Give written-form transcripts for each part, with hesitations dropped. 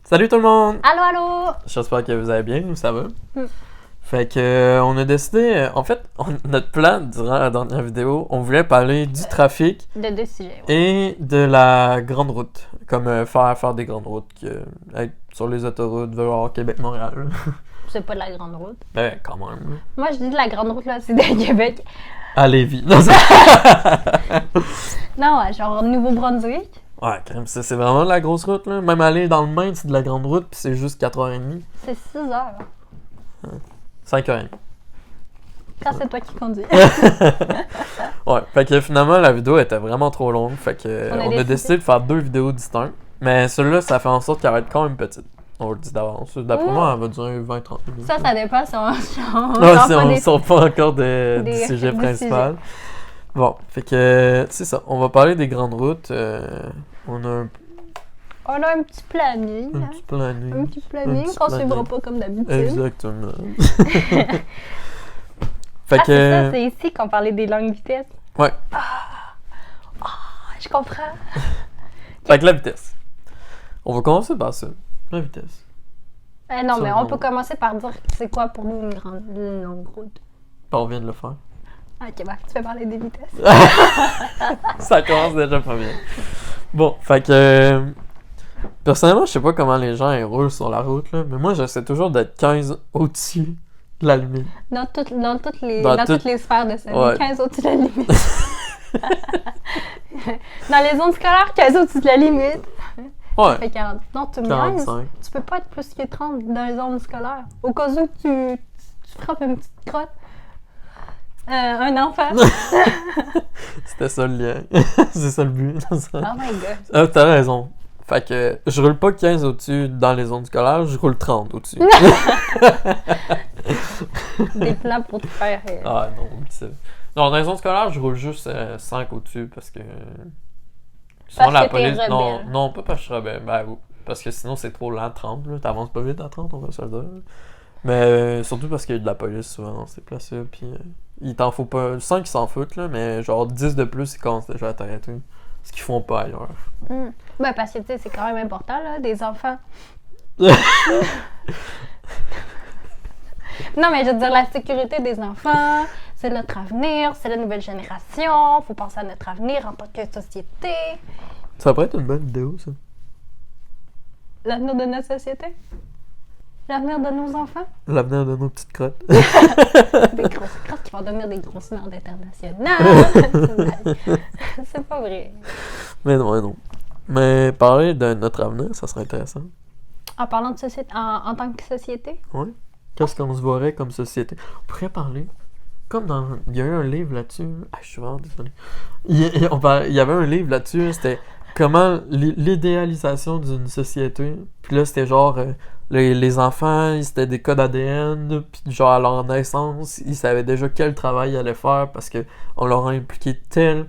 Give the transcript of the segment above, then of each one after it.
Salut tout le monde! Allô, allô! J'espère que vous allez bien, nous ça va. Mm. Fait que on a décidé, en fait, notre plan durant la dernière vidéo, on voulait parler du trafic De deux sujets, ouais. et de la grande route. Comme faire des grandes routes, être sur les autoroutes vers Québec-Montréal. C'est pas de la grande route. Ben, quand même. Moi, je dis de la grande route, là, c'est de Québec. À Lévis. Non, Non, ouais, genre Nouveau-Brunswick. ouais, crème, c'est vraiment de la grosse route, là. Même aller dans le Maine, c'est de la grande route, puis c'est juste 4h30. C'est 6 heures. 5h30. Quand c'est toi qui conduis. Ouais, fait que finalement, la vidéo était vraiment trop longue, fait que on a décidé de faire 2 vidéos distinctes. Mais celle-là, ça fait en sorte qu'elle va être quand même petite. On le dit d'avance. D'après moi, elle va durer 20-30 minutes. Ça dépend si on sort pas encore du sujet principal. Bon, fait que c'est ça. On va parler des grandes routes. On a un petit planning. petit planning. Un petit planning qu'on suivra pas comme d'habitude. Exactement. Fait que... c'est ça, c'est ici qu'on parlait des longues vitesses. Ouais. Je comprends. Fait que la vitesse. On va commencer par ça. La vitesse. Non, mais on peut commencer par dire c'est quoi pour nous une longue route. On vient de le faire. Ok, bah, tu peux parler des vitesses. Ça commence déjà pas bien. Bon, fait que... personnellement, je sais pas comment les gens ils roulent sur la route, là, mais moi, j'essaie toujours d'être 15 au-dessus de la limite. Dans toutes les sphères de sa vie, ouais. 15 au-dessus de la limite. Dans les zones scolaires, 15 au-dessus de la limite. Ouais. Fait 40. Non, tu me 45. Tu peux pas être plus que 30 dans les zones scolaires. Au cas où tu frappes une petite crotte. Un enfant. C'était ça le lien. C'est ça le but. Oh my god. T'as raison. Fait que je roule pas 15 au-dessus dans les zones scolaires, je roule 30 au-dessus. Des plans pour te faire... Ah non, c'est... Non, dans les zones scolaires, je roule juste 5 au-dessus parce que... Sinon, la police... Non, pas parce que je suis rebelle. Ben, parce que sinon, c'est trop lent, 30. Là. T'avances pas vite à 30, on va se le dire. Mais surtout parce qu'il y a de la police souvent dans ces places-là. Puis il t'en faut pas... 5, ils s'en foutent, là, mais genre 10 de plus, ils commencent déjà à t'arrêter. Ce qu'ils font pas ailleurs. Ben, parce que, tu sais, c'est quand même important, là, des enfants. Non, mais je veux dire, la sécurité des enfants, c'est notre avenir, c'est la nouvelle génération. Faut penser à notre avenir en tant que société. Ça pourrait être une bonne vidéo, ça. L'avenir de notre société? L'avenir de nos enfants? L'avenir de nos petites crottes. Des grosses crottes qui vont devenir des grosses merdes internationales. C'est pas vrai. Mais non. Mais parler de notre avenir, ça serait intéressant. En parlant de société, en tant que société? Oui. Qu'est-ce qu'on se verrait comme société? On pourrait parler. Comme dans... Il y a eu un livre là-dessus. Ah, je suis vraiment désolé. Il y avait un livre là-dessus. C'était comment l'idéalisation d'une société. Puis là, c'était genre... les enfants, c'était des codes ADN. Puis genre, à leur naissance, ils savaient déjà quel travail ils allaient faire parce qu'on leur a impliqué tel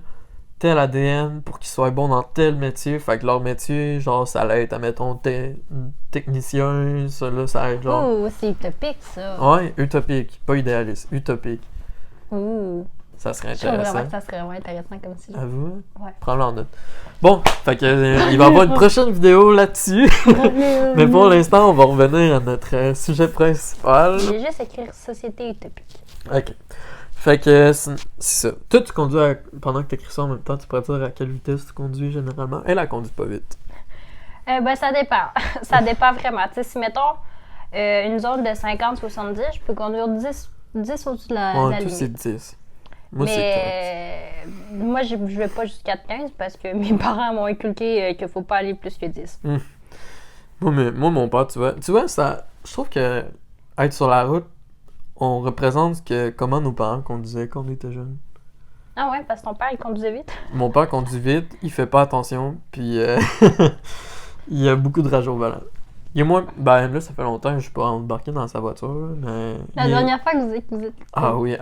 ADN pour qu'ils soient bons dans tel métier. Fait que leur métier, genre, ça allait être, admettons, technicien, ça là, ça allait être genre... Ouh, c'est utopique, ça. Ouais, utopique. Pas idéaliste, utopique. Ouh. Ça serait Je trouve intéressant. vraiment que ça serait vraiment intéressant comme sujet. À vous? Ouais. Prends-le en note. Bon, fait que il va y avoir une prochaine vidéo là-dessus. Mais pour l'instant, on va revenir à notre sujet principal. J'ai juste écrit société utopique. Ok. Fait que c'est ça. Toi, tu conduis pendant que tu écris ça en même temps, tu pourrais dire à quelle vitesse tu conduis généralement. Elle conduit pas vite. Ben, ça dépend. Ça dépend vraiment. Tu sais, si mettons une zone de 50-70, je peux conduire 10 au-dessus de la toi, limite. c'est 10. Moi, Mais moi, je vais pas jusqu'à 15 parce que mes parents m'ont inculqué qu'il faut pas aller plus que 10. Moi, mon père, tu vois, ça, je trouve que être sur la route, on représente comment nos parents conduisaient quand on était jeunes. Ah ouais, parce que ton père, il conduisait vite. Mon père conduit vite, il fait pas attention, puis il y a beaucoup de rage au volant. Il y a moins... Ben là, ça fait longtemps que je suis pas embarqué dans sa voiture, mais... La dernière fois que vous êtes... Ah oui,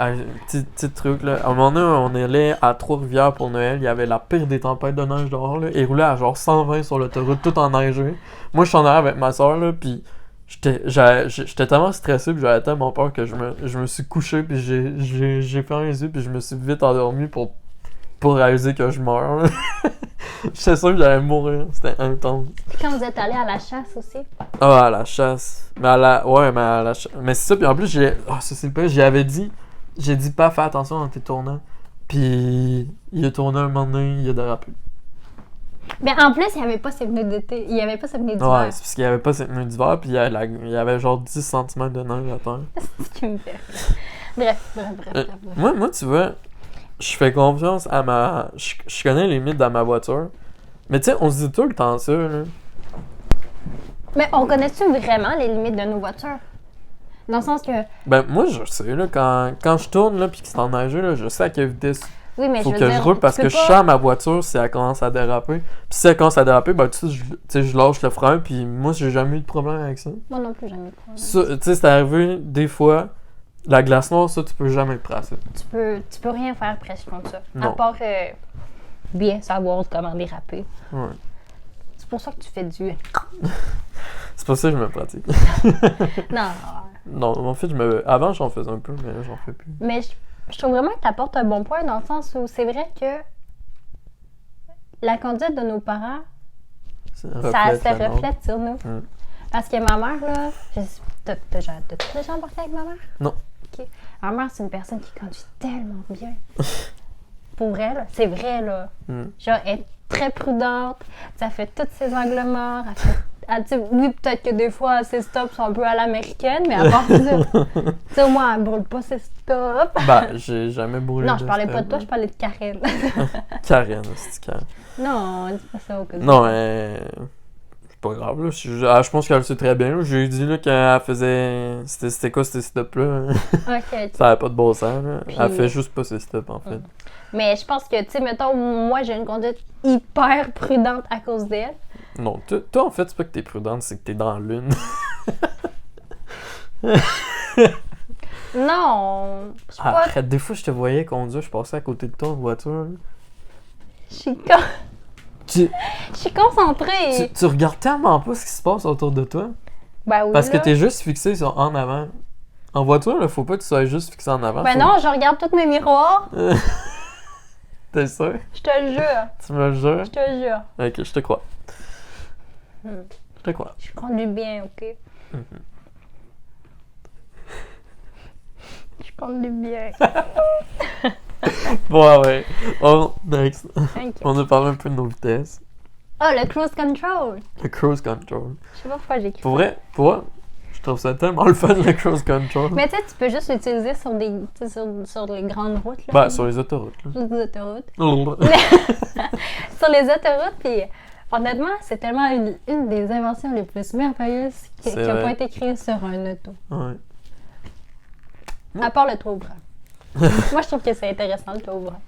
petit truc, là. À un moment donné, on est allé à Trois-Rivières pour Noël, il y avait la pire des tempêtes de neige dehors, là. Il roulait à genre 120 sur l'autoroute, tout enneigé. Moi, je suis en arrière avec ma soeur, là, puis... J'étais tellement stressé, puis j'avais tellement peur que je me suis couché, puis j'ai fermé les yeux, puis je me suis vite endormi pour pour réaliser que je meurs. J'étais sûr que j'allais mourir. C'était intense. Puis quand vous êtes allé à la chasse aussi. Ah, à la chasse. Mais ouais, mais à la chasse. Mais c'est ça, puis en plus, ça c'est pas... J'avais dit... J'ai dit pas faire attention dans tes tournants. Puis il a tourné un moment donné, il a dérapé. Mais en plus, il n'y avait pas ses pneus d'été. Il n'y avait pas ses pneus d'hiver. Ouais, c'est parce qu'il n'y avait pas ses pneus d'hiver, puis il y avait genre 10 cm de neige à terre. C'est ce qui me fait rire. Bref. Moi, tu vois, je fais confiance à ma... Je connais les limites dans ma voiture. Mais tu sais, on se dit tout le temps ça, là. Mais on connaît-tu vraiment les limites de nos voitures? Dans le sens que... Ben, moi, je sais, là, quand je tourne, là, pis que c'est enneigé, là, je sais à quelle vitesse Oui, mais faut je que veux je dire, roule, parce tu que peux je pas- sens ma voiture si elle commence à déraper. Pis si elle commence à déraper, ben, tu sais, je lâche le frein, pis moi, j'ai jamais eu de problème avec ça. Moi non plus, jamais pas. Ça, tu sais, c'est arrivé, des fois, la glace noire, ça, tu peux jamais le presser. Tu peux rien faire presque contre ça. À Non. part bien savoir comment déraper. Ouais. C'est pour ça que tu fais du... C'est pour ça que je me pratique. Non, Non, en fait, avant, j'en faisais un peu, mais là, j'en fais plus. mais je trouve vraiment que tu apportes un bon point dans le sens où c'est vrai que la conduite de nos parents, Ça ça reflète se la norme. reflète sur nous. Mm. Parce que ma mère, là, t'as déjà embarqué avec ma mère? Non. Ok. Ma mère, c'est une personne qui conduit tellement bien. Pour vrai, là, c'est vrai, là. Mm. Genre, elle est très prudente, ça fait tous ses angles morts, tu sais, oui, peut-être que des fois, ses stops sont un peu à l'américaine, mais à part ça, tu sais, au moins, elle brûle pas ses stops. Ben, j'ai jamais brûlé. Non, je parlais pas de toi, je parlais de Karen. Karen, c'est Karen. Non, dis pas ça au cas où. Non, mais. C'est pas grave, là. Je pense qu'elle le sait très bien, là. J'ai dit, là, qu'elle faisait. C'était quoi, ces stops-là? Ok. Ça avait pas de bon sens, là. Puis- Elle fait juste pas ces stops, en fait. Mais je pense que, tu sais, mettons, moi, j'ai une conduite hyper prudente à cause d'elle. Non, toi, en fait, c'est pas que t'es prudente, c'est que t'es dans l'une. Non, je suis pas... Arrête, des fois, je te voyais conduire, je passais à côté de toi en voiture, là. Je suis Tu, je suis concentrée. tu regardes tellement pas ce qui se passe autour de toi. Ben oui, Parce que là. t'es juste fixé sur en avant. En voiture, là, faut pas que tu sois juste fixé en avant. Ben non, je regarde tous mes miroirs. T'es sûr? Je te le jure. Tu me le jures? Je te le jure. Ok, je te crois. Hmm. Je te crois. Je conduis bien, ok? Je conduis bien. Bon, ouais. Oh, next. Ok. On a parlé un peu de nos vitesses. Oh, le cruise control. Le cruise control. Je sais pas pourquoi j'ai écrit Pour ça. vrai, je trouve ça tellement le fun, le cruise control. Mais tu sais, tu peux juste l'utiliser sur des, tu sais, sur les grandes routes. Là, Ben, sur les autoroutes, là. sur les autoroutes. Sur les autoroutes, puis honnêtement, c'est tellement une des inventions les plus merveilleuses qui C'est n'a vrai. pas été créée sur un auto. Ouais. À part le toit ouvrant. Moi, je trouve que c'est intéressant, le toit ouvrant.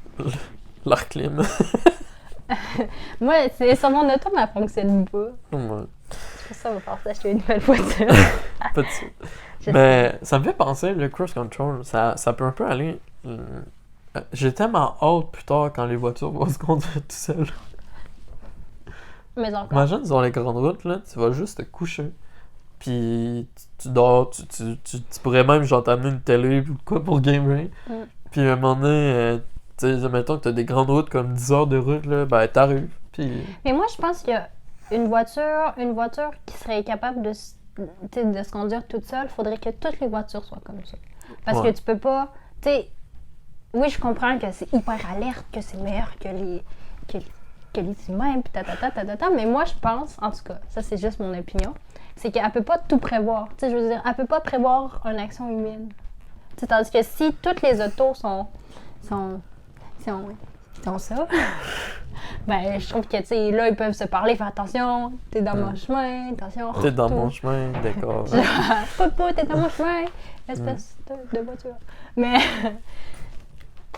L'air clim. Moi, c'est sur mon auto, mais elle fonctionne pas. Ouais. C'est pour ça qu'on va falloir s'acheter une nouvelle voiture. Pas de suite. Je Mais ça me fait penser, le cruise control, ça peut un peu aller. J'ai tellement hâte plus tard quand les voitures vont se conduire tout seules. Mais encore. Imagine sur les grandes routes, là, tu vas juste te coucher. Puis tu dors, tu pourrais même genre t'amener une télé ou quoi pour gamer. Mm. Puis à un moment donné, tu sais, mettons que t'as des grandes routes comme 10 heures de route, là, ben t'arrives. Puis Mais moi, je pense qu'il y a une voiture qui serait capable de, tu sais, de se conduire toute seule. Il faudrait que toutes les voitures soient comme ça. Parce Ouais. que tu peux pas. Tu sais, oui, je comprends que c'est hyper alerte, que c'est meilleur que les humains, puis ta, mais moi, je pense, en tout cas, ça c'est juste mon opinion, c'est qu'elle peut pas tout prévoir. Tu sais, je veux dire, elle peut pas prévoir une action humaine. Tu sais, tandis que si toutes les autos sont ça, ben, je trouve que, tu sais, là, ils peuvent se parler, faire attention, t'es dans mon chemin, attention. t'es dans tout. mon chemin, d'accord. Popo, t'es dans mon chemin, espèce de voiture. Mais,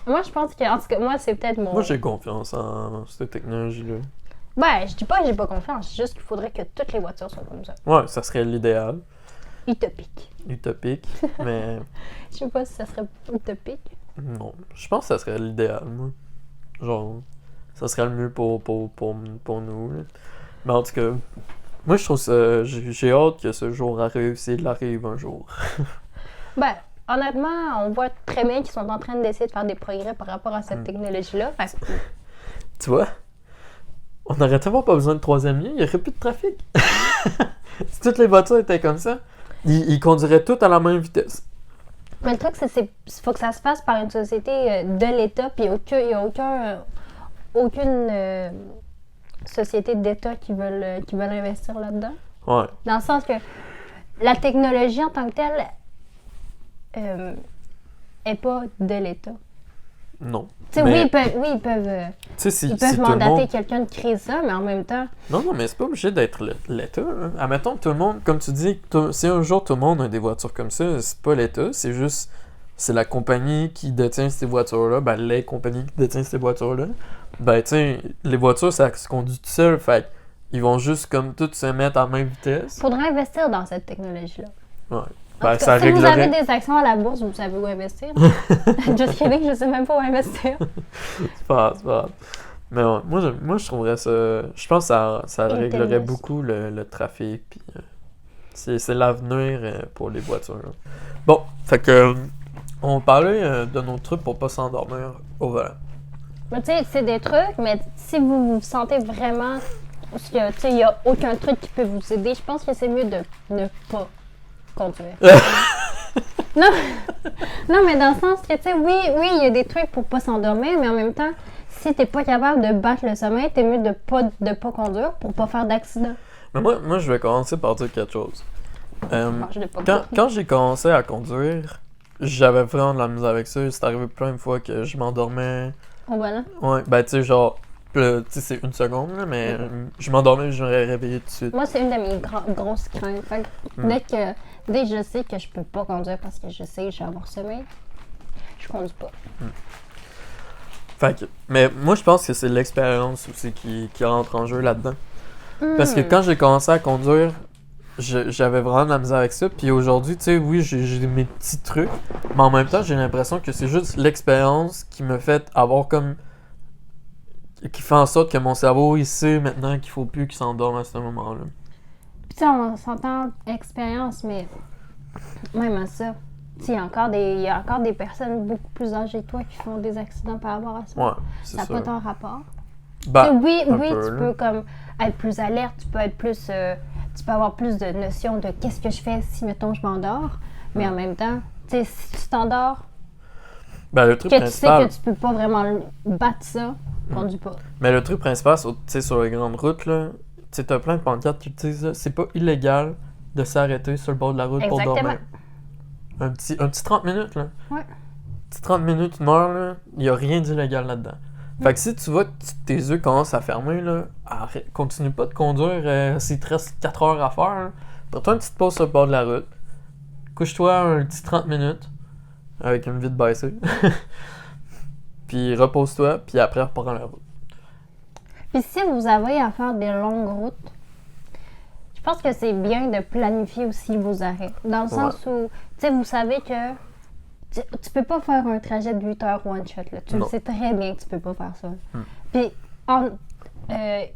moi, je pense que, en tout cas, moi, c'est peut-être mon... Moi j'ai confiance en cette technologie-là. Ben, je dis pas que j'ai pas confiance, c'est juste qu'il faudrait que toutes les voitures soient comme ça. Ouais, ça serait l'idéal. Utopique. Utopique. Mais Je sais pas si ça serait utopique. non. Je pense que ça serait l'idéal, moi. Genre, ça serait le mieux pour nous. Là. Mais en tout cas, moi je trouve ça. J'ai hâte que ce jour arrive, s'il arrive un jour. Ben, honnêtement, on voit très bien qu'ils sont en train d'essayer de faire des progrès par rapport à cette technologie-là. Fait que, Tu vois, on n'aurait tellement pas besoin de troisième lien, il n'y aurait plus de trafic. Si toutes les voitures étaient comme ça, ils conduiraient toutes à la même vitesse. mais le truc, c'est faut que ça se fasse par une société de l'État, puis il n'y a aucune société d'État qui veulent investir là-dedans. Ouais. Dans le sens que la technologie en tant que telle est pas de l'État. Non. Tu sais, Mais, ils peuvent tu sais, ils peuvent si tout le mandater monde... quelqu'un de créer ça, mais en même temps, Non, mais c'est pas obligé d'être l'État. Hein. Admettons que tout le monde, comme tu dis, si un jour tout le monde a des voitures comme ça, c'est pas l'État, c'est juste... C'est la compagnie qui détient ces voitures-là, ben les compagnies qui détiennent ces voitures-là. Ben, tu sais, les voitures, ça se conduit tout seul, fait ils vont juste comme toutes se mettre à même vitesse. faudrait investir dans cette technologie-là. Ouais. En Ben, tout cas, ça si vous réglerait... avez des actions à la bourse, vous savez où investir. Just kidding, je sais même pas où investir. C'est pas grave. Mais ouais, moi, je trouverais ça... Je pense que ça réglerait Intelligent. beaucoup le trafic, puis c'est l'avenir pour les voitures. Là. Bon, fait que... on parlait de nos trucs pour pas s'endormir au volant. Mais tu sais, c'est des trucs, mais si vous vous sentez vraiment que, tu sais, il n'y a aucun truc qui peut vous aider, je pense que c'est mieux de ne pas conduire. non, non, mais dans le sens que, tu sais, oui, il y a des trucs pour pas s'endormir, mais en même temps, si t'es pas capable de battre le sommeil, t'es mieux de pas conduire pour pas faire d'accident. Mais moi, je vais commencer par dire quelque chose. Bon, je l'ai pas Quand j'ai commencé à conduire, j'avais vraiment de la misère avec ça. C'est arrivé plein de fois que je m'endormais. Au volant. Ouais, ben tu sais, genre, tu sais, c'est une seconde, là, mais je m'endormais et je m'aurais réveillé tout de suite. Moi, c'est une de mes grosses craintes. Fait que dès que je sais que je peux pas conduire parce que je sais que je vais avoir sommeil, je conduis pas. Fait que, mais moi, je pense que c'est l'expérience aussi qui rentre en jeu là-dedans. Parce que quand j'ai commencé à conduire, j'avais vraiment de la misère avec ça. Puis aujourd'hui, tu sais, oui, j'ai mes petits trucs. Mais en même temps, j'ai l'impression que c'est juste l'expérience qui me fait avoir comme... qui fait en sorte que mon cerveau, il sait maintenant qu'il faut plus qu'il s'endorme à ce moment-là. Puis tu sais, on s'entend expérience, mais même à ça, tu sais, il y a encore des personnes beaucoup plus âgées que toi qui font des accidents par rapport à ça. Ouais, c'est Ça n'a ça. pas tant rapport. Ben, oui, un oui, peu, tu là. peux comme être plus alerte, tu peux être plus, tu peux avoir plus de notion de qu'est-ce que je fais si mettons je m'endors, mais en même temps, tu sais, si tu t'endors, Ben, le truc que tu sais principal... que tu peux pas vraiment battre ça, conduis pas. Mais le truc principal, tu sais, sur les grandes routes, là, tu sais, t'as plein de pancartes qui te disent, là, c'est pas illégal de s'arrêter sur le bord de la route pour Exactement. dormir. Un petit 30 minutes, là. Ouais. Un petit 30 minutes, une heure, là, y a rien d'illégal là-dedans. Fait que si tu vois que tes yeux commencent à fermer, là, continue pas de conduire s'il te reste 4 heures à faire. Là. Prends-toi une petite pause sur le bord de la route. Couche-toi un petit 30 minutes avec une vitre baissée. Puis repose-toi, puis après reprends la route. Puis si vous avez à faire des longues routes, je pense que c'est bien de planifier aussi vos arrêts. Dans le sens où, tu sais, vous savez que tu peux pas faire un trajet de 8 heures one shot. Là. Tu le sais très bien que tu peux pas faire ça. Puis,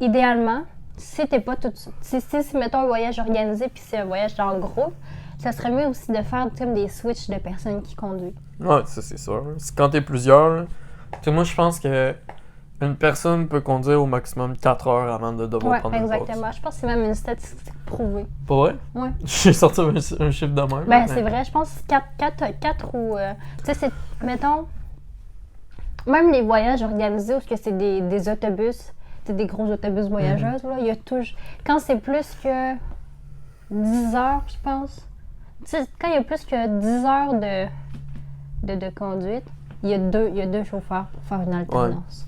idéalement, si t'es pas tout... Si mettons un voyage organisé puis c'est un voyage dans le groupe, ça serait mieux aussi de faire comme des switches de personnes qui conduisent. Ouais, ça c'est sûr. Quand t'es plusieurs, là, tu sais, moi je pense que une personne peut conduire au maximum 4 heures avant de devoir prendre une pause. Exactement. Je pense que c'est même une statistique prouvée. Pas vrai? Ouais. J'ai sorti un chiffre de même. Ben, c'est vrai, je pense 4 ou... tu sais, c'est... Mettons... Même les voyages organisés où c'est des autobus, c'est des gros autobus voyageuses, là, il y a toujours... Quand c'est plus que 10 heures, je pense... Tu sais, quand il y a plus que 10 heures de conduite, il y a deux chauffeurs pour faire une alternance.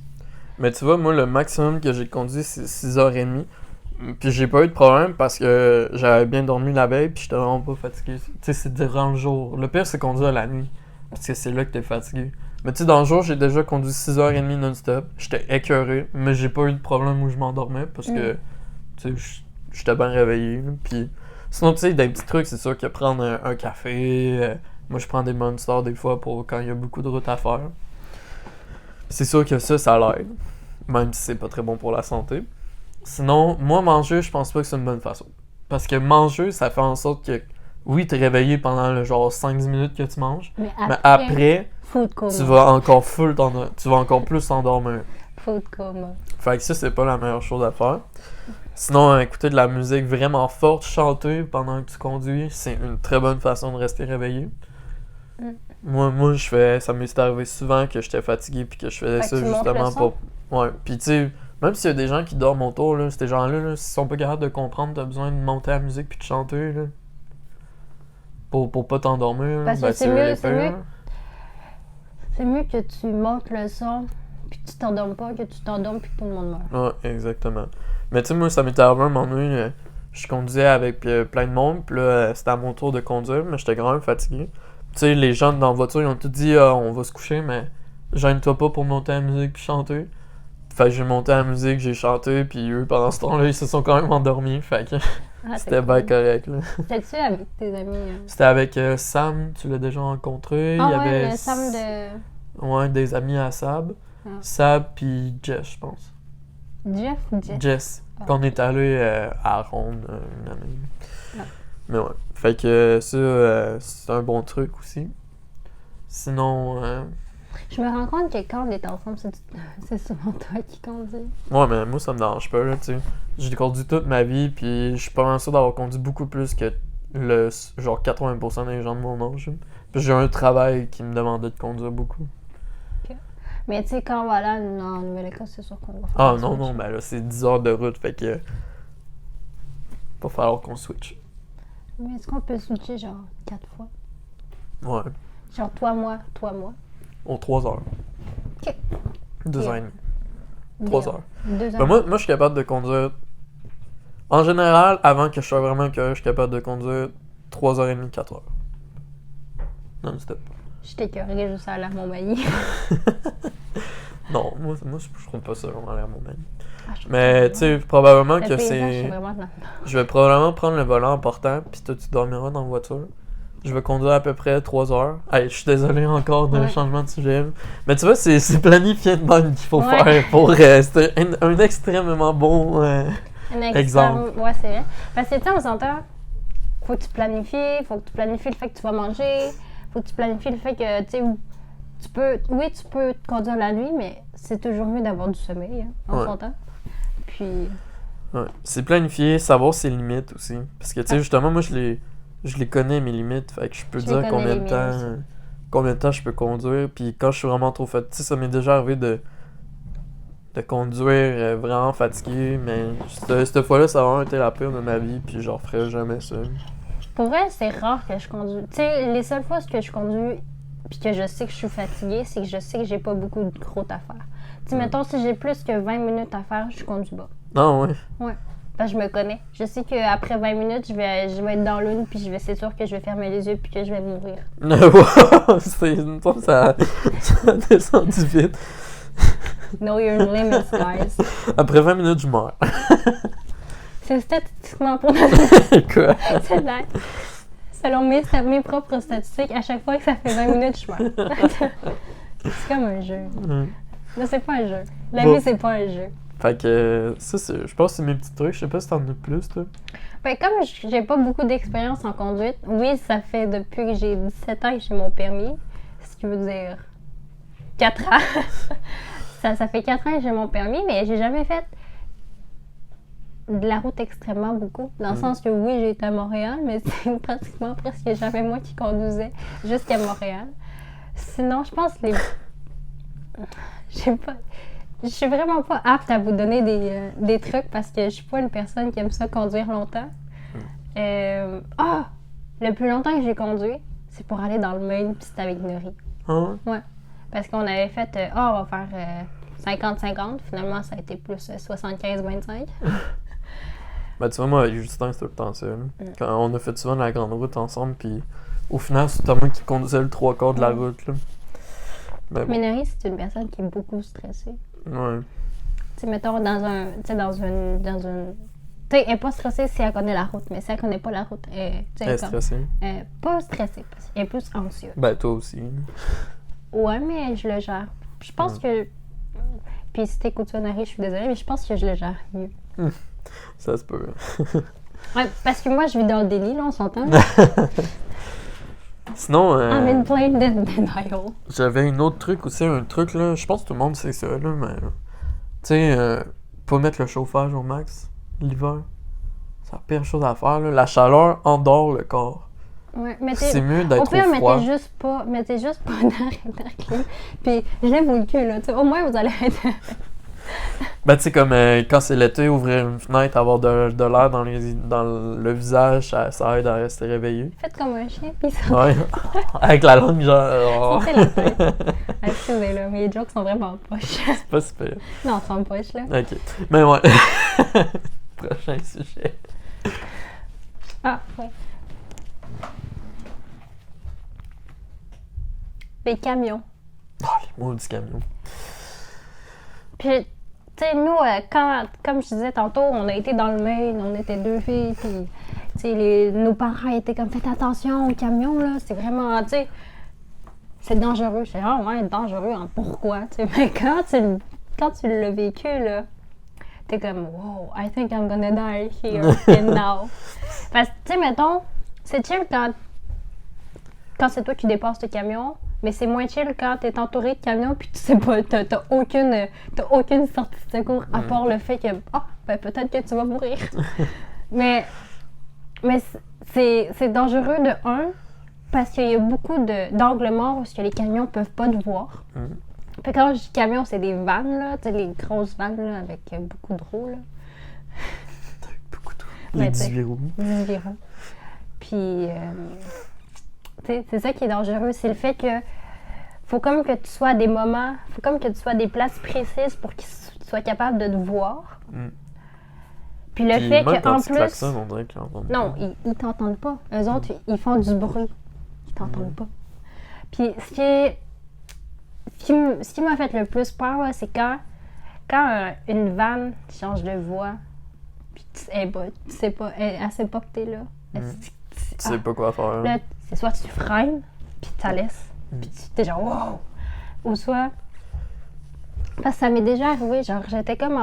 Mais tu vois, moi, le maximum que j'ai conduit, c'est 6h30. Puis j'ai pas eu de problème parce que j'avais bien dormi la veille puis j'étais vraiment pas fatigué. Tu sais, c'est durant le jour. Le pire, c'est conduire la nuit. Parce que c'est là que t'es fatigué. Mais tu sais, dans le jour, j'ai déjà conduit 6h30 non-stop. J'étais écœuré, mais j'ai pas eu de problème où je m'endormais parce que, tu sais, j'étais bien réveillé. Là. Puis sinon, tu sais, des petits trucs, c'est sûr que prendre un café. Moi, je prends des Monsters des fois pour quand il y a beaucoup de routes à faire. C'est sûr que ça l'aide. Même si c'est pas très bon pour la santé. Sinon, moi, manger, je pense pas que c'est une bonne façon. Parce que manger, ça fait en sorte que oui, t'es réveillé pendant le genre 5-10 minutes que tu manges, Mais mais après, food coma. tu vas encore tu vas encore plus t'endormir. Food coma. Fait que ça, c'est pas la meilleure chose à faire. Sinon, écouter de la musique vraiment forte, chanter pendant que tu conduis, c'est une très bonne façon de rester réveillé. Mm. Moi, ça m'est arrivé souvent que j'étais fatigué puis que je faisais Fait que ça tu montes justement le son? pour... Ouais, puis tu sais, même s'il y a des gens qui dorment autour, là, ces gens-là, là, s'ils sont pas capables de comprendre, t'as besoin de monter la musique puis de chanter, là. Pour pas t'endormir, là, Parce que ben, c'est eux mieux- les c'est pires, mieux- là. C'est mieux que tu montes le son puis que tu t'endormes pas que tu t'endormes puis que tout le monde meurt. Ouais, exactement. Mais tu sais, moi, ça m'était arrivé un moment donné, je conduisais avec plein de monde, puis là, c'était à mon tour de conduire, mais j'étais quand même fatigué. Tu sais, les gens dans la voiture, ils ont tout dit, ah, on va se coucher, mais gêne-toi pas pour monter la musique puis chanter. Fait que j'ai monté la musique, j'ai chanté, puis eux, pendant ce temps-là, ils se sont quand même endormis, fait que Ah, c'était c'est bien cool. correct, là. C'était-tu avec tes amis? C'était avec Sam, tu l'as déjà rencontré, Ah il y ouais, avait le Sam de... ouais, des amis à Sab. Ah. Sab puis Jess, je pense. Jeff ou Jess? Jess. Ah. Qu'on est allé à Ronde une année. Ah. Mais ouais. Fait que ça, c'est un bon truc aussi. Sinon, Je me rends compte que quand on est ensemble, c'est souvent toi qui conduis. ouais, mais moi, ça me dérange pas, là, tu sais. J'ai conduit toute ma vie, puis je suis pas sûr d'avoir conduit beaucoup plus que le genre 80% des gens de mon âge. Puis j'ai un travail qui me demandait de conduire beaucoup. Mais tu sais, quand on va là en Nouvelle-Écosse, c'est sûr qu'on va faire Ah un non, switch. non, ben là, c'est 10 heures de route, fait que pas falloir qu'on switch. Mais est-ce qu'on peut switcher genre 4 fois? Ouais, Genre toi, moi, toi, moi. aux 3 heures. Ok. 2 heures et demie. 3 heures. 2 heures. Ben moi, je suis capable de conduire. En général, avant que je sois vraiment curieux, je suis capable de conduire 3h30, 4 heures. Non-stop. J'étais curieuse juste à aller à Montmagny. Non, moi je trouve pas ça vraiment l'air mon mec. Ah, je trouve Mais ça tu sais, vraiment- probablement Le que paysage, c'est. vraiment de la- Je vais probablement prendre le volant en portant, puis toi tu dormiras dans la voiture. Je vais conduire à peu près 3 heures. Hey, je suis désolé encore d'un Ouais. changement de sujet. Mais tu vois, c'est planifié de même qu'il faut Ouais. faire pour. C'est un extrêmement bon. Un Exemple. Ouais, c'est vrai. Parce que tu sais, on s'entend, faut que tu planifies, faut que tu planifies le fait que tu vas manger, faut que tu planifies le fait que, tu sais, tu peux te conduire la nuit, mais c'est toujours mieux d'avoir du sommeil, hein, on Ouais. s'entend. Puis, Ouais. C'est planifié, savoir ses limites aussi. Parce que tu sais, justement, moi je les connais mes limites. Fait que je peux Je dire les connais, les combien de temps je peux conduire. Puis quand je suis vraiment trop fatigué, tu sais, ça m'est déjà arrivé de conduire vraiment fatigué. Mais cette fois-là, ça a vraiment été la pire de ma vie. Puis je referai jamais ça. pour vrai, c'est rare que je conduis. Tu sais, les seules fois que je conduis, puis que je sais que je suis fatiguée, c'est que je sais que j'ai pas beaucoup de gros à faire. Tu sais, mettons, si j'ai plus que 20 minutes à faire, je conduis pas. Non, ouais. Ouais. Parce que je me connais. Je sais qu'après 20 minutes, je vais être dans l'une, puis c'est sûr que je vais fermer les yeux, puis que je vais mourir. Wow, ça a descendu vite. Know your limits, guys. Après 20 minutes, je meurs. C'est statistiquement pour Quoi? c'est là. Selon mes propres statistiques, à chaque fois que ça fait 20 minutes, je meurs. C'est comme un jeu. Mais c'est pas un jeu. La Bon. vie, c'est pas un jeu. Fait que ça, je pense que c'est mes petits trucs. Je sais pas si t'en as plus, toi. Ben, comme j'ai pas beaucoup d'expérience en conduite, oui, ça fait depuis que j'ai 17 ans que j'ai mon permis. Ce qui veut dire 4 ans. ça fait 4 ans que j'ai mon permis, mais j'ai jamais fait de la route extrêmement beaucoup. Dans le sens que oui, j'ai été à Montréal, mais c'est pratiquement presque jamais moi qui conduisais jusqu'à Montréal. Sinon, je pense que je suis vraiment pas apte à vous donner des trucs parce que je suis pas une personne qui aime ça conduire longtemps. Le plus longtemps que j'ai conduit, c'est pour aller dans le Maine, puis c'était avec Nori. Ah ouais? Ouais. Parce qu'on avait fait, on va faire 50-50. Finalement, ça a été plus 75-25. Ben, tu vois, moi, avec Justin, c'était tout le temps ça. Là. Quand on a fait souvent la grande route ensemble, puis au final, c'était moi qui conduisais le 3/4 de la route. Là. Ben, bon. Mais Nori, c'est une personne qui est beaucoup stressée. Ouais. Tu sais, mettons, dans une... Tu sais, elle n'est pas stressée si elle connaît la route, mais si elle connaît pas la route, Elle est stressée. pas stressée, elle est plus anxieuse. Ben, toi aussi. Ouais, mais je le gère. Je pense que... Puis si t'écoutes ça, Nori, je suis désolée, mais je pense que je le gère mieux. Ça se peut. Ouais, parce que moi, je vis dans le déni, là, on s'entend. Sinon, I'm in plain denial. j'avais un autre truc aussi, un truc là, je pense que tout le monde sait ça, là, mais. Tu sais, pas mettre le chauffage au max l'hiver. C'est la pire chose à faire, là. La chaleur endort le corps. Ouais, C'est mieux au d'être pire, au froid. mettez juste pas d'air clim. Puis, lève-vous le cul, là. T'sais, au moins, vous allez être. Ben, tu sais, comme quand c'est l'été, ouvrir une fenêtre, avoir de l'air dans le visage, ça aide à rester réveillé. Faites comme un chien, puis ça. Ouais. Avec la langue, genre. Sortez la tête. Excusez, là, mais les jokes sont vraiment poches. C'est pas super. Non, ils sont poches, là. Ok. Mais ouais. Prochain sujet. Ah, ouais. Les camions. Oh, les mots du camion. Puis, tu sais, nous, comme je disais tantôt, on a été dans le Maine, on était 2 filles, puis, tu sais, nos parents étaient comme, faites attention aux camions, là, c'est vraiment, tu sais, c'est dangereux. Je dis, ah ouais, dangereux, hein, pourquoi, tu sais, mais quand tu l'as vécu, là, t'es comme, wow, I think I'm gonna die here and now. Parce que, tu sais, mettons, c'est chill quand c'est toi qui dépasses le camion, mais c'est moins chill quand t'es entouré de camions puis tu sais pas, t'as aucune sortie de secours à part le fait que, ben peut-être que tu vas mourir. mais c'est dangereux de un, parce qu'il y a beaucoup d'angles morts où les camions peuvent pas te voir. Fait que quand je dis camion, c'est des vannes, là, tu sais, les grosses vannes, là, avec beaucoup de roues, là. Beaucoup de roues. Les 18 roues. 18 roues. Puis, c'est ça qui est dangereux, c'est le fait que faut comme que tu sois à des moments, faut comme que tu sois à des places précises pour qu'ils soient capables de te voir. Puis le fait qu'en plus... Klaxon, on dirait qu'ils n'entendent non, pas. ils t'entendent pas. Eux autres, ils font du bruit. Ils t'entendent pas. Puis ce qui m'a fait le plus peur, là, c'est quand une vanne change de voie, puis tu sais pas, elle sait pas que t'es là. Tu sais pas quoi faire. Là, c'est soit tu freines, puis tu la laisses, puis t'es genre wow! Ou soit. Parce que ça m'est déjà arrivé, genre j'étais comme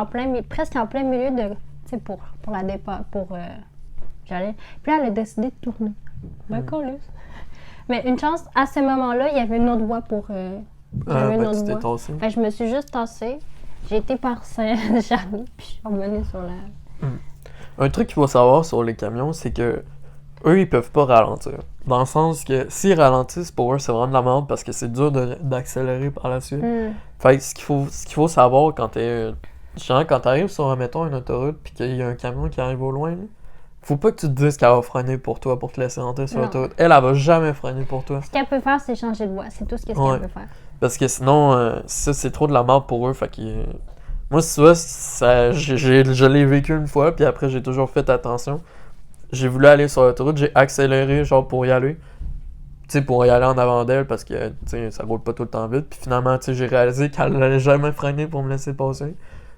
presque en plein milieu de. Tu sais, pour la départ. J'allais. Puis là, elle a décidé de tourner. Ben, calisse. Mais une chance, à ce moment-là, il y avait une autre voie pour. Tu t'es tassé. Fait que je me suis juste tassée. J'ai été par Saint-Charlie, puis je suis revenue sur la. Un truc qu'il faut savoir sur les camions, c'est que eux, ils peuvent pas ralentir. Dans le sens que s'ils ralentissent, pour eux, c'est vraiment de la merde parce que c'est dur d'accélérer par la suite. Fait que ce qu'il faut savoir quand t'arrives sur, mettons, une autoroute pis qu'il y a un camion qui arrive au loin, là, faut pas que tu te dises qu'elle va freiner pour toi pour te laisser rentrer sur l'autoroute. Elle va jamais freiner pour toi. Ce qu'elle peut faire, c'est changer de voie. C'est tout ce qu'elle peut faire. Parce que sinon, ça, c'est trop de la merde pour eux. Fait que... moi, si tu vois, je l'ai vécu une fois, puis après, j'ai toujours fait attention. J'ai voulu aller sur l'autoroute, j'ai accéléré, genre, pour y aller. Tu sais, pour y aller en avant d'elle, parce que, tu sais, ça roule pas tout le temps vite. Puis finalement, tu sais, j'ai réalisé qu'elle allait jamais freiner pour me laisser passer.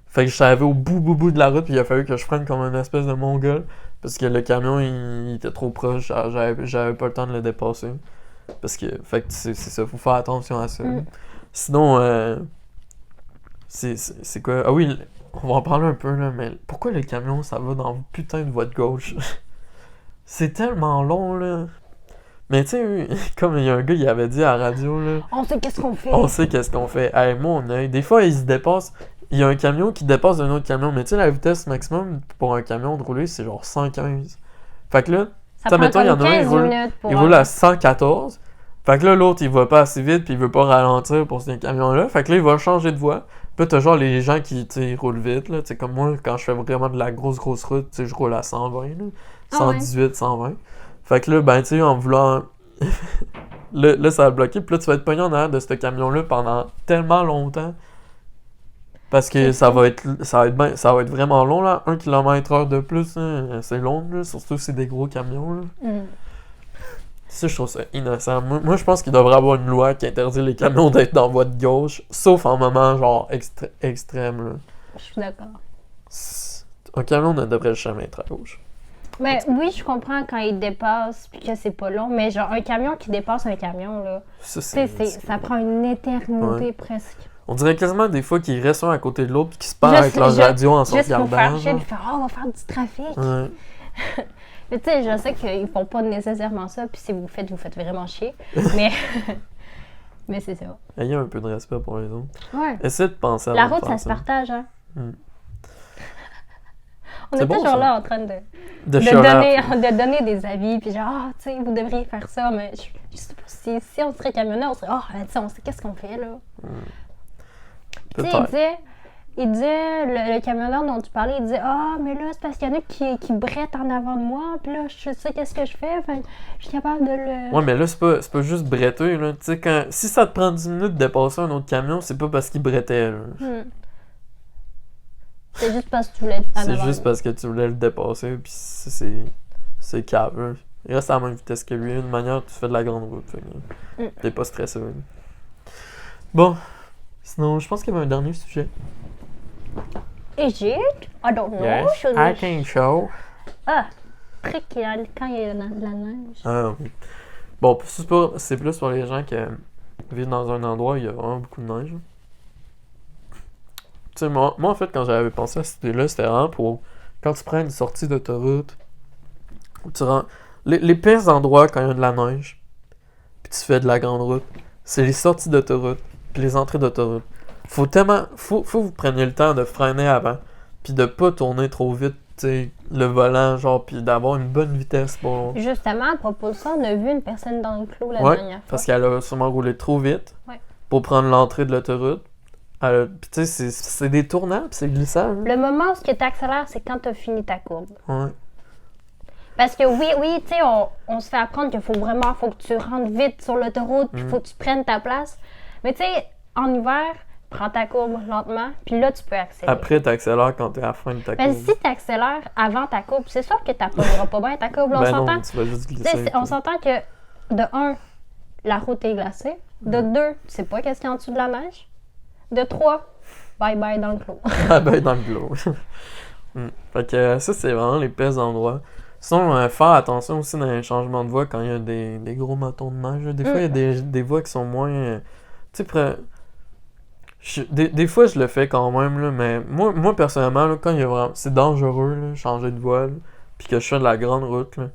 Fait que je suis arrivé au bout de la route, puis il a fallu que je freine comme une espèce de mongol. Parce que le camion, il était trop proche, j'avais pas le temps de le dépasser. Parce que, fait que c'est ça, faut faire attention à ça. Sinon, c'est quoi? Ah oui, on va en parler un peu, là, mais pourquoi le camion, ça va dans putain de voie de gauche? C'est tellement long, là. Mais tu sais, comme il y a un gars qui avait dit à la radio, là... On sait qu'est-ce qu'on fait. On sait qu'est-ce qu'on fait. Hey, mon œil. Des fois, il se dépasse... Il y a un camion qui dépasse un autre camion, mais tu sais, la vitesse maximum pour un camion de rouler, c'est genre 115. Fait que là, ça mettons, il y en a un, il roule à 114. Fait que là, l'autre, il va pas assez vite, puis il veut pas ralentir pour ce camion-là. Fait que là, il va changer de voie. Puis là, t'as genre les gens qui, tu sais, roulent vite, là. Tu sais, comme moi, quand je fais vraiment de la grosse route, tu sais, je roule à 120, là. 118, 120. Fait que là, ben, tu sais, en voulant... là, ça va bloquer. Puis là, tu vas être pogné en arrière de ce camion-là pendant tellement longtemps. Parce que ça va être vraiment long, là. 1 km/h de plus, hein. C'est long, là. Surtout si c'est des gros camions, là. Ça, je trouve ça innocent. Moi, je pense qu'il devrait y avoir une loi qui interdit les camions d'être dans voie de gauche, sauf en moment, genre, extrême, là. Je suis d'accord. Un camion ne devrait jamais être à gauche. Mais oui, je comprends quand il dépasse puis que c'est pas long, mais genre un camion qui dépasse un camion, là, ça prend une éternité presque. On dirait quasiment des fois qu'ils restent un à côté de l'autre et qu'ils se parlent avec leur radio en se regardant. Juste pour faire chier, puis faire « Oh, on va faire du trafic! » Mais tu sais, je sais qu'ils font pas nécessairement ça, puis si vous le faites vraiment chier. Mais, mais c'est ça. Ayez un peu de respect pour les autres. Ouais. Essayez de penser à La votre route, ça se partage, hein. On C'est est bon, toujours ça. là en train De chialer. de donner des avis, puis genre, tu sais, vous devriez faire ça, mais je sais pas, si on serait camionneur, on serait, tu sais, on sait qu'est-ce qu'on fait, là. Tu sais, il disait le camionneur dont tu parlais, il disait, mais là, c'est parce qu'il y en a qui brettent en avant de moi, puis là, je sais qu'est-ce que je fais, fait je suis capable de le... Ouais, mais là, c'est pas juste bretter, là. Tu sais, si ça te prend 10 minutes de dépasser un autre camion, c'est pas parce qu'il brettait, là. C'est juste parce que tu voulais être en C'est avant. juste parce que tu voulais le dépasser, pis c'est cave, là. Il reste à la même vitesse que lui. D'une manière, tu fais de la grande route. Fait que t'es pas stressé. Là. Bon. Sinon, je pense qu'il y avait un dernier sujet. Is it? I don't know. Yes, I think so. Truc quand il y a de la neige. Ah oui. Bon, c'est plus pour les gens qui vivent dans un endroit où il y a vraiment beaucoup de neige. Tu sais, moi, en fait, quand j'avais pensé à cette idée-là, c'était vraiment pour quand tu prends une sortie d'autoroute, tu rends les pires endroits quand il y a de la neige, puis tu fais de la grande route, c'est les sorties d'autoroute, puis les entrées d'autoroute. Faut que vous preniez le temps de freiner avant, puis de pas tourner trop vite, tu sais, le volant, genre, puis d'avoir une bonne vitesse pour... Justement, à propos de ça, on a vu une personne dans le clos la dernière fois. Parce qu'elle a sûrement roulé trop vite pour prendre l'entrée de l'autoroute. Puis tu sais, c'est des tournants, puis c'est glissant. Hein. Le moment où tu accélères, c'est quand tu as fini ta courbe. Ouais. Parce que oui, tu sais, on se fait apprendre qu'il faut que tu rentres vite sur l'autoroute, puis il faut que tu prennes ta place. Mais tu sais, en hiver, prends ta courbe lentement, puis là, tu peux accélérer. Après, t'accélères quand t'es à la fin de ta courbe. Mais si tu accélères avant ta courbe, c'est sûr que tu n'apprendras pas bien ta courbe. Là, Ben on s'entend, non, tu vas juste glisser. on s'entend que, de 1, la route est glacée. De 2, tu sais pas qu'est-ce qu'il y a en dessous de la neige. De 3, bye-bye dans le clos. Bye-bye dans le clos. Fait que ça, c'est vraiment les pires endroits. Sinon, faire attention aussi dans les changements de voie quand il y a des gros matons de neige. Des fois, il y a des voies qui sont moins... tu sais, des fois, je le fais quand même, là, mais moi personnellement, là, quand il y a vraiment... C'est dangereux, là, changer de voie, puis que je fais de la grande route, là.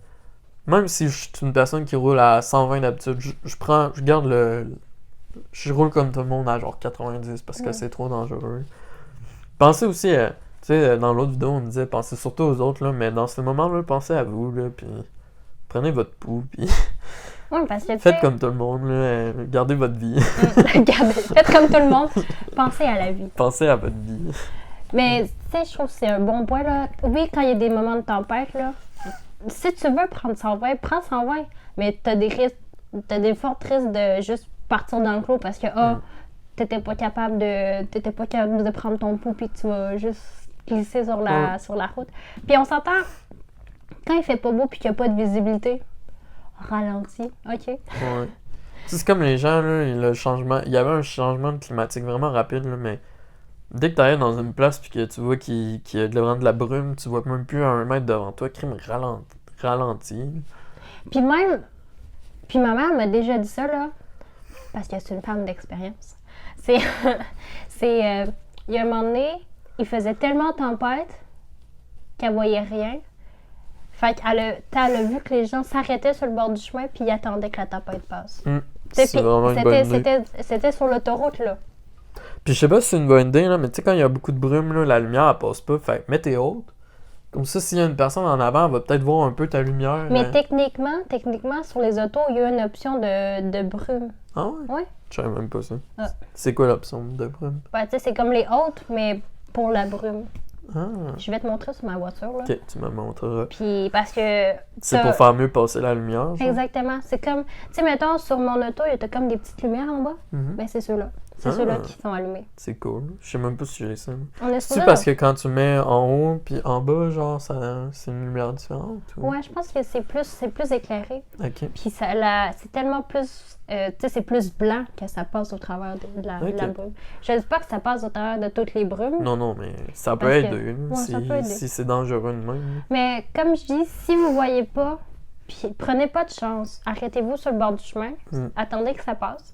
Même si je suis une personne qui roule à 120 d'habitude, je garde je roule comme tout le monde à genre 90 parce que c'est trop dangereux. Pensez aussi, tu sais, dans l'autre vidéo, on disait pensez surtout aux autres, là, mais dans ce moment-là, pensez à vous, là, puis prenez votre pouls, puis parce que, faites comme tout le monde, là, gardez votre vie. Faites comme tout le monde, pensez à la vie. Pensez à votre vie. Mais, tu sais, je trouve que c'est un bon point, là. Oui, quand il y a des moments de tempête, là, si tu veux prendre 120, prends 120, mais t'as des forts risques de juste partir dans le clos parce que t'étais pas capable de prendre ton pouls puis que tu vas juste glisser sur la route. Puis on s'entend, quand il fait pas beau puis qu'il n'y a pas de visibilité, ralentis, ok? Ouais. C'est comme les gens, là, il y avait un changement climatique vraiment rapide, là, mais dès que t'arrives dans une place puis que tu vois qu'il y a vraiment de la brume, tu vois même plus à 1 mètre devant toi, crime ralentit. Puis ma mère m'a déjà dit ça, là, parce que c'est une femme d'expérience. Il y a un moment donné, il faisait tellement tempête qu'elle voyait rien. Fait qu'elle a vu que les gens s'arrêtaient sur le bord du chemin puis ils attendaient que la tempête passe. C'est vraiment une bonne idée. C'était sur l'autoroute, là. Puis je sais pas si c'est une bonne idée, là, mais tu sais, quand il y a beaucoup de brume, là, la lumière, elle passe pas. Fait que mets tes hautes. Comme ça, s'il y a une personne en avant, elle va peut-être voir un peu ta lumière. Mais techniquement, sur les autos, il y a une option de brume. Ah ouais? Ouais. Je savais même pas ça. C'est quoi l'option de brume? Tu sais, c'est comme les hautes, mais pour la brume. Ah. Je vais te montrer sur ma voiture, là. Ok, tu me montreras. Puis parce que... C'est pour faire mieux passer la lumière, genre? Exactement. C'est comme... Tu sais, mettons, sur mon auto, il y a comme des petites lumières en bas. Ben, c'est ceux-là. C'est ceux-là qui sont allumés. C'est cool. Je sais même pas si j'ai ça. C'est parce que quand tu mets en haut puis en bas, genre, c'est une lumière différente? Ou... Ouais, je pense que c'est plus éclairé. OK. Puis c'est tellement plus... tu sais, c'est plus blanc que ça passe au travers de la brume. Je ne dis pas que ça passe au travers de toutes les brumes. Non, mais ça peut aider. Si c'est dangereux de même. Mais comme je dis, si vous voyez pas, puis prenez pas de chance. Arrêtez-vous sur le bord du chemin. Attendez que ça passe.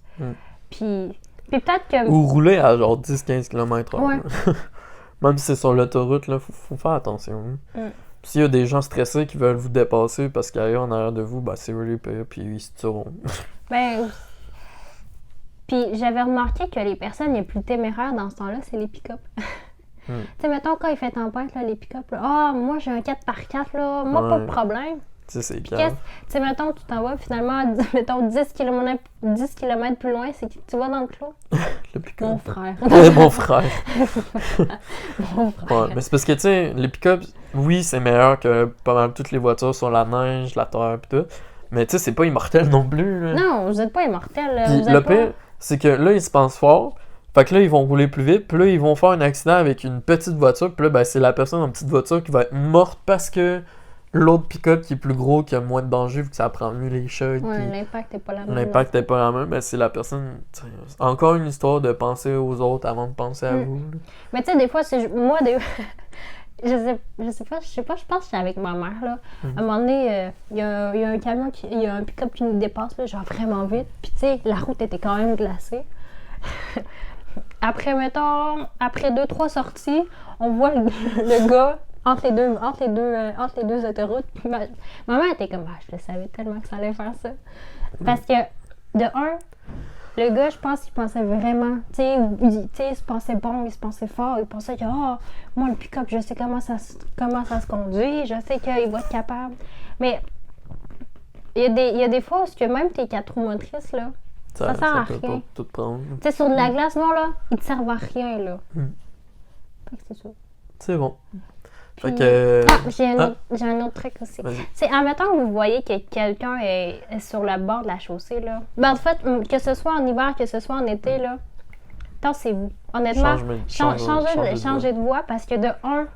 Puis peut-être que... Ou rouler à genre 10-15 km/h. Ouais. Même si c'est sur l'autoroute, là, faut faire attention. s'il y a des gens stressés qui veulent vous dépasser parce qu'il y a en arrière de vous, ben c'est really pire, puis ils se tueront. Ben, puis j'avais remarqué que les personnes les plus téméraires dans ce temps-là, c'est les pick-up. Tu sais, mettons, quand il fait tempête, là, les pick-up, là, ah, moi j'ai un 4x4, là, moi pas de problème. Tu sais, c'est Tu grave. sais, mettons, tu t'en vas, finalement, mettons, 10 km plus loin, c'est que tu vas dans le clos. Le pick-up. Mon frère. Mon frère. Mon frère. Ouais, mais c'est parce que, tu sais, les pick-up, oui, c'est meilleur que pas mal toutes les voitures sur la neige, la terre, pis tout. Mais tu sais, c'est pas immortel non plus, là. Non, vous êtes pas immortel. Là. Puis Vous le êtes pas... pire, c'est que là, ils se pensent fort. Fait que là, ils vont rouler plus vite. Puis là, ils vont faire un accident avec une petite voiture. Puis là, ben, c'est la personne en petite voiture qui va être morte parce que l'autre pick-up qui est plus gros, qui a moins de danger, vu que ça prend mieux les chocs. Ouais, puis l'impact n'est pas la même. l'impact n'est pas la même. Ben, c'est la personne. T'sais, encore une histoire de penser aux autres avant de penser à vous. Là. Mais tu sais, des fois, c'est moi, je sais pas, je pense que c'est avec ma mère, là. À un moment donné, il y a un camion, il y a un pick-up qui nous dépasse, là, genre vraiment vite. Puis tu sais, la route était quand même glacée. Après 2-3 sorties, on voit le gars entre les deux autoroutes. Puis maman était comme, ah, je le savais tellement que ça allait faire ça. Parce que, de un, le gars, je pense qu'il pensait vraiment, tu sais, il se pensait bon, il se pensait fort, il pensait que, moi, le pick-up, je sais comment ça se conduit, je sais qu'il va être capable. Mais il y a des fois où même tes 4 roues motrices, là, ça sert à peut rien. pas tout prendre. Tu sais, sur de la glace, non, là, ils te servent à rien, là. Fait que c'est ça. C'est bon. Puis... Fait que... j'ai un autre truc aussi. Vas-y. C'est, admettons que vous voyez que quelqu'un est sur le bord de la chaussée, là. Ben, en fait, que ce soit en hiver, que ce soit en été, là, tassez-vous. Honnêtement, changez de voie parce que de un,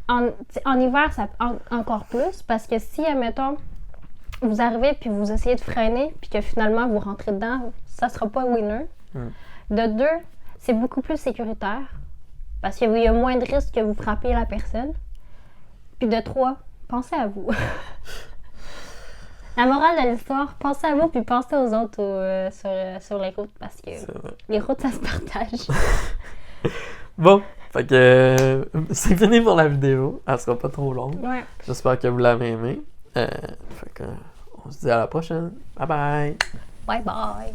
en hiver, ça encore plus parce que si, admettons, vous arrivez puis vous essayez de freiner puis que finalement vous rentrez dedans, ça sera pas winner. De deux, c'est beaucoup plus sécuritaire parce qu'il y a moins de risques que vous frappiez la personne. Puis de trois, pensez à vous. La morale de l'histoire, pensez à vous puis pensez aux autres sur les routes parce que les routes, ça se partage. Bon, fait que c'est fini pour la vidéo. Elle sera pas trop longue. Ouais. J'espère que vous l'avez aimé. Fait que on se dit à la prochaine. Bye bye! Bye bye!